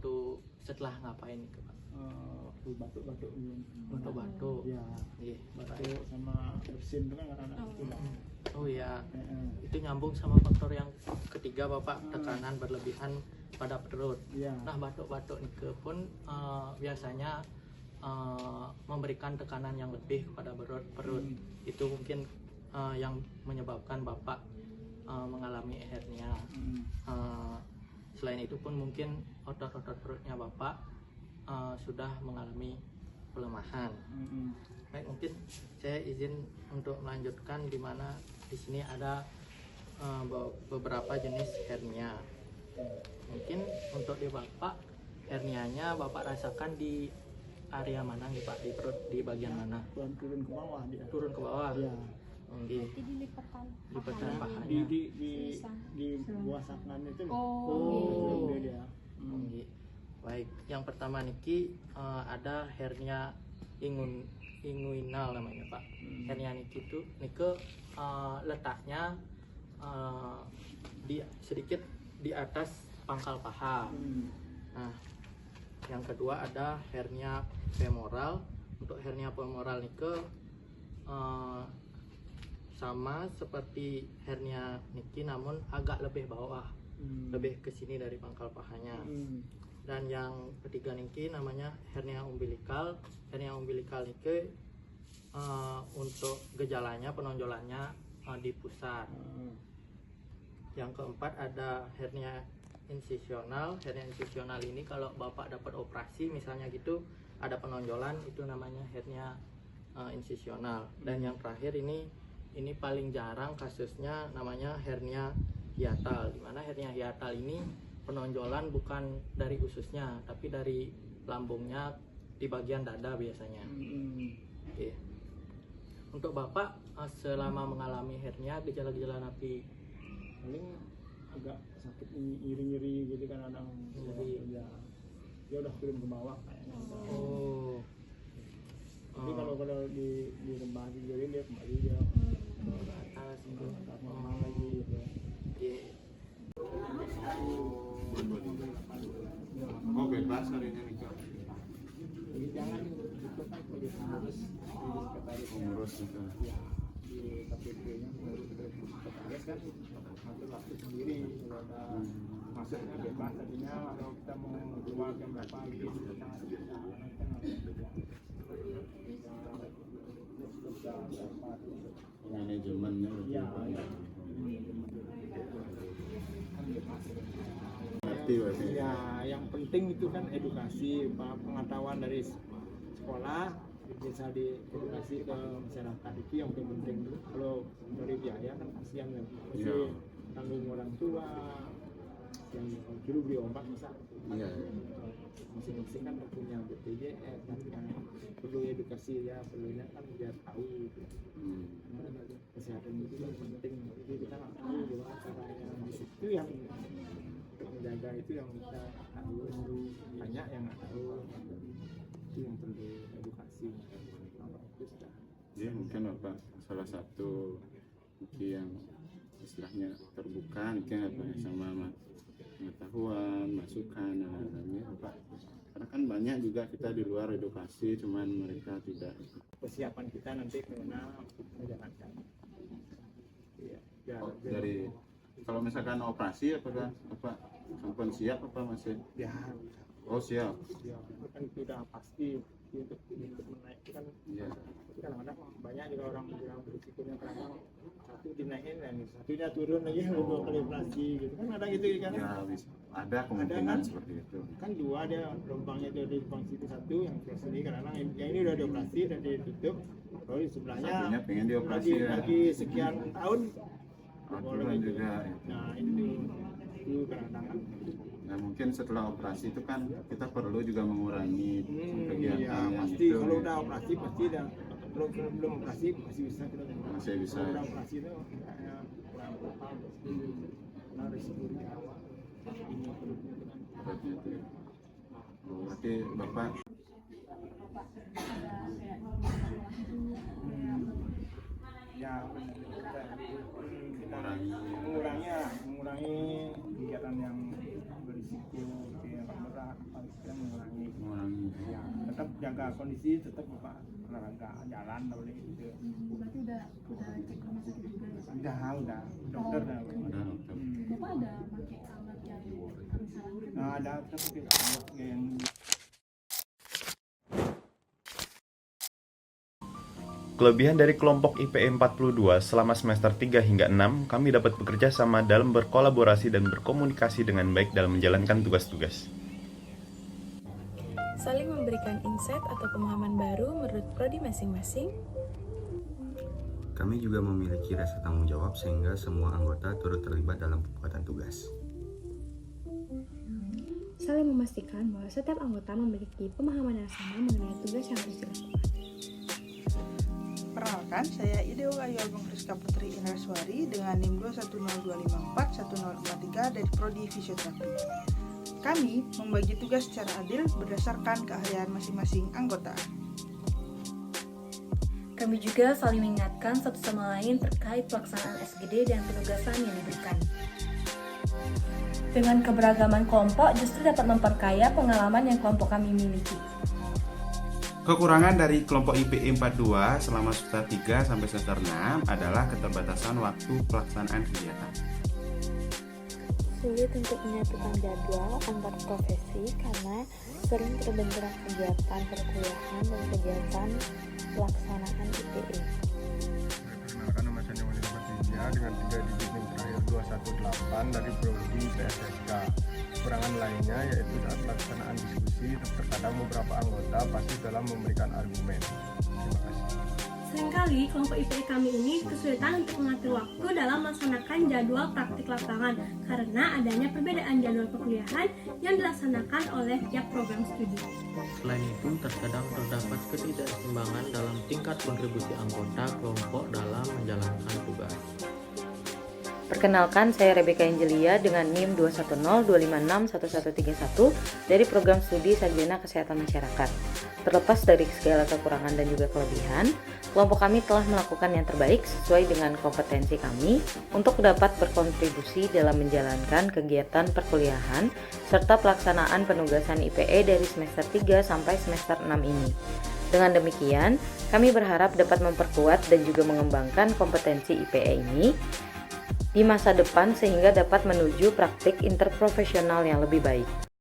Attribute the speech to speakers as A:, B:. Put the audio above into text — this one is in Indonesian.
A: waktu setelah ngapain itu Pak?
B: Waktu batuk-batuk
A: Batuk-batuk.
B: ya,
A: Iya,
B: batuk sama bersin itu kan anak-anak itu lah.
A: Oh ya, itu nyambung sama faktor yang ketiga Bapak, tekanan berlebihan pada perut.
B: Ya.
A: Nah, batuk-batuk nike pun biasanya memberikan tekanan yang lebih kepada perut. Itu mungkin yang menyebabkan Bapak mengalami hernia. Selain itu pun mungkin otot-otot perutnya Bapak sudah mengalami pelemahan. Baik, mungkin saya izin untuk melanjutkan, di mana di sini ada beberapa jenis hernia. Mungkin untuk di Bapak, hernianya Bapak rasakan di area mana nih Pak? Di perut, di bagian mana?
B: Turun ke bawah dia.
A: Turun ke bawah.
B: Ya.
A: Oke.
C: Jadi lipatan
A: Pahanya.
B: Di buah saknan itu loh.
A: Oh.
B: Dia.
A: Oke. Baik, yang pertama niki ada hernia inguinal namanya Pak. Hernia niki itu letaknya sedikit di atas pangkal paha. Nah, yang kedua ada hernia femoral. Untuk hernia femoral niki sama seperti hernia niki, namun agak lebih bawah, lebih ke sini dari pangkal pahanya. Dan yang ketiga niki namanya hernia umbilikal. Hernia umbilikal niki untuk gejalanya, penonjolannya di pusat. Yang keempat ada hernia insisional. Hernia insisional ini kalau Bapak dapat operasi misalnya gitu, ada penonjolan, itu namanya hernia insisional. Dan yang terakhir ini paling jarang kasusnya, namanya hernia hiatal. Dimana hernia hiatal ini penonjolan bukan dari ususnya, tapi dari lambungnya di bagian dada biasanya. Oke. Untuk Bapak selama mengalami hernia, gejala-gejala napi?
B: Paling agak sakit nyeri-nyeri gitu kan, anak nyeri. Ya. Dia udah turun ke bawah kayaknya.
A: Oh.
B: Jadi kalau di lembah tidurin dia kembali dia
A: Ke atas gitu.
B: normal lagi gitu.
A: Oke.
D: Oh, bebas hari ini nih Kak.
B: Jadi jangan ikut jadi harus di sekretaris
D: Pengurus gitu.
B: ya, di KPP-nya pengurus sekretaris kan ngatur waktu sendiri. Kalau ada masuknya bebas tadinya, kalau kita mau keluar jam berapa gitu kita
D: Manajemennya lebih
B: ya,
D: banyak. Ngerti berarti.
B: ya, yang penting itu kan edukasi, pengetahuan dari sekolah bisa diedukasi ke masyarakat, itu yang paling penting. Kalau dari biaya kan kasihan ya, mesti
D: Iya.
B: tanggung orang tua yang dulu beli obat bisa.
D: Iya.
B: Masing-masing kan punya BPJS kan, yang perlu edukasi ya, perlunya kan biar tahu gitu. Kesehatan itu yang penting, jadi kita nggak tahu gimana caranya. Itu yang menjaga, itu yang kita tahu, banyak yang nggak tahu, itu yang perlu edukasi. Itu sudah.
D: Jadi mungkin Bapak salah satu mungkin yang istilahnya terbuka mungkin apa sama pengetahuan, masukan dan lain-lainnya Bapak. Karena kan banyak juga kita di luar edukasi, cuman mereka tidak.
B: Persiapan kita nanti bagaimana menjalankan. Iya. Ya,
D: Oh, dari kalau misalkan operasi apakah Bapak sampai siap apa masih?
B: ya,
D: Oh siap.
B: ya, itu kan sudah pasti untuk menaikkan.
D: Iya.
B: Tapi kadang-kadang banyak juga orang bilang berisikonya, kadang satu dinaikin dan satunya turun lagi, dua kali operasi gitu kan, ada gitu kan.
D: Ya bisa. Ada kemungkinan
B: kan?
D: seperti itu.
B: Kan dua dia lubangnya dari lubang situ satu, yang ke sini kadang-kadang yang ini udah dioperasi, udah ditutup, kalau di sebelahnya
D: Satunya pengen dioperasi ya.
B: lagi sekian tahun.
D: Aturan
B: lagi.
D: juga. Ya.
B: Nah itu kadang-kadang kan.
D: Nah mungkin setelah operasi itu kan kita perlu juga mengurangi kegiatan
B: Ya
D: yang
B: pasti
D: itu.
B: kalau udah operasi pasti dah, kalau belum operasi masih bisa kita jalan.
D: Masih bisa.
B: Kalau udah operasi itu kayaknya kurang apa, karena risiko di awal ini perutnya itu kan.
D: Seperti itu. Oh, berarti Bapak
B: Ya kita
D: mengurangi
B: mengurangi kegiatan yang berisiko, yang berat, jaga kondisi tetap Bapak olahraga jalan boleh gitu.
C: Berarti udah cek rumah sakit juga ya?
B: Udah dokter dah.
C: Bapak ada pakai alat yang misalnya
B: Nah, ada tapi alat yang
E: Kelebihan dari kelompok IPE 42 selama semester 3 hingga 6, kami dapat bekerja sama dalam berkolaborasi dan berkomunikasi dengan baik dalam menjalankan tugas-tugas.
F: Saling memberikan insight atau pemahaman baru menurut prodi masing-masing.
G: Kami juga memiliki rasa tanggung jawab sehingga semua anggota turut terlibat dalam pembuatan tugas.
H: Saling memastikan bahwa setiap anggota memiliki pemahaman yang sama mengenai tugas yang harus dilakukan.
I: Perkenalkan, saya Ideo Ayu Agung Rizka Putri Indraswari dengan NIM 210254143 dari Prodi Fisioterapi. Kami membagi tugas secara adil berdasarkan keahlian masing-masing anggota.
J: Kami juga saling mengingatkan satu sama lain terkait pelaksanaan SGD dan penugasan yang diberikan. Dengan keberagaman kelompok justru dapat memperkaya pengalaman yang kelompok kami miliki.
D: Kekurangan dari kelompok IPE 42 selama semester 3 sampai semester 6 adalah keterbatasan waktu pelaksanaan kegiatan.
H: Sulit untuk menyatukan jadwal antar profesi karena sering terbenturan kegiatan perkuliahan dan kegiatan pelaksanaan IPE.
K: Perkenalkan, nama saya Newani Patija dengan 3 digit NIM terakhir 218 dari Prodi PSSK. Kekurangan lainnya yaitu saat pelaksanaan diskusi terkadang beberapa anggota pasif dalam memberikan argumen. Terima kasih.
C: seringkali kelompok IPE kami ini kesulitan untuk mengatur waktu dalam melaksanakan jadwal praktik lapangan karena adanya perbedaan jadwal perkuliahan yang dilaksanakan oleh tiap program studi.
A: Selain itu, terkadang terdapat ketidakseimbangan dalam tingkat kontribusi anggota kelompok dalam menjalankan tugas.
L: Perkenalkan, saya Rebecca Angelia dengan NIM 21025611131 dari program studi Sarjana Kesehatan Masyarakat. Terlepas dari segala kekurangan dan juga kelebihan, kelompok kami telah melakukan yang terbaik sesuai dengan kompetensi kami untuk dapat berkontribusi dalam menjalankan kegiatan perkuliahan serta pelaksanaan penugasan IPE dari semester 3 sampai semester 6 ini. Dengan demikian, kami berharap dapat memperkuat dan juga mengembangkan kompetensi IPE ini di masa depan sehingga dapat menuju praktik interprofesional yang lebih baik.